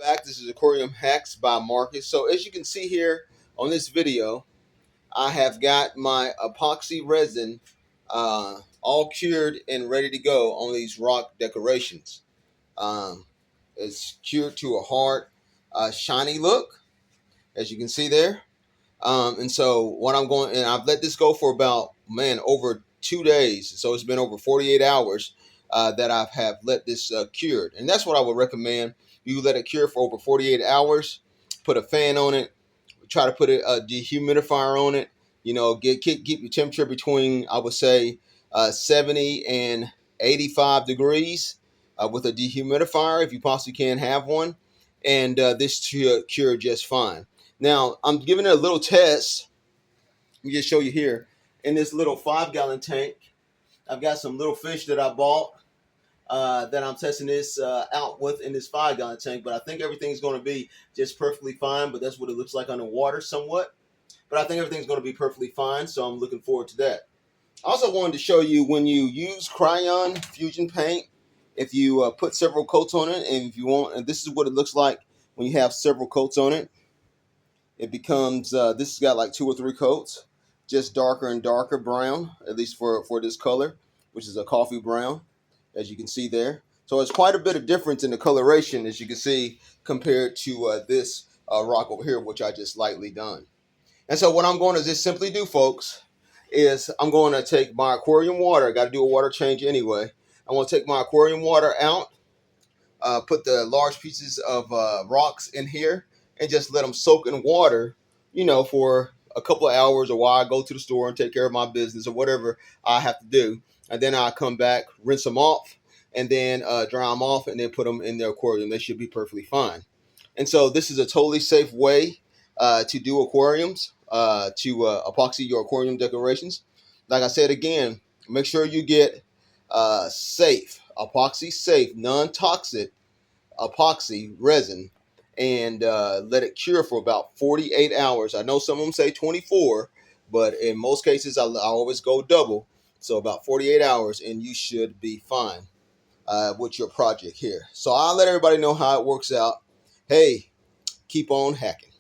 back. This is Aquarium Hacks by Marcus. So as you can see here on this video, I have got my epoxy resin all cured and ready to go on these rock decorations. It's cured to a hard, shiny look, as you can see there. And so what I'm going, and I've let this go for about, over 2 days. So it's been over 48 hours that I have let this cured. And that's what I would recommend. You let it cure for over 48 hours, put a fan on it, try to put a dehumidifier on it, keep your temperature between, I would say, 70 and 85 degrees with a dehumidifier, if you possibly can have one. And this should cure just fine. Now, I'm giving it a little test. Let me just show you here. In this little 5-gallon tank, I've got some little fish that I bought that I'm testing this out with in this 5-gallon tank. But I think everything's going to be just perfectly fine. But that's what it looks like underwater somewhat. But I think everything's going to be perfectly fine. So I'm looking forward to that. I also wanted to show you when you use Crayon Fusion paint, if you put several coats on it, and if you want, and this is what it looks like when you have several coats on it. It becomes, this has got like 2 or 3 coats, just darker and darker brown, at least for this color, which is a coffee brown, as you can see there. So it's quite a bit of difference in the coloration, as you can see, compared to this rock over here, which I just lightly done. And so what I'm going to just simply do, folks, is I'm going to take my aquarium water. I got to do a water change anyway. I'm going to take my aquarium water out, put the large pieces of rocks in here, and just let them soak in water, for a couple of hours, or while I go to the store and take care of my business or whatever I have to do. And then I come back, rinse them off, and then dry them off, and then put them in the aquarium. They should be perfectly fine. And so this is a totally safe way to do aquariums, to epoxy your aquarium decorations. Like I said again, make sure you get safe, epoxy safe, non-toxic epoxy resin, and let it cure for about 48 hours. I know some of them say 24, but in most cases I always go double. So about 48 hours and you should be fine with your project here. So I'll let everybody know how it works out. Hey, keep on hacking.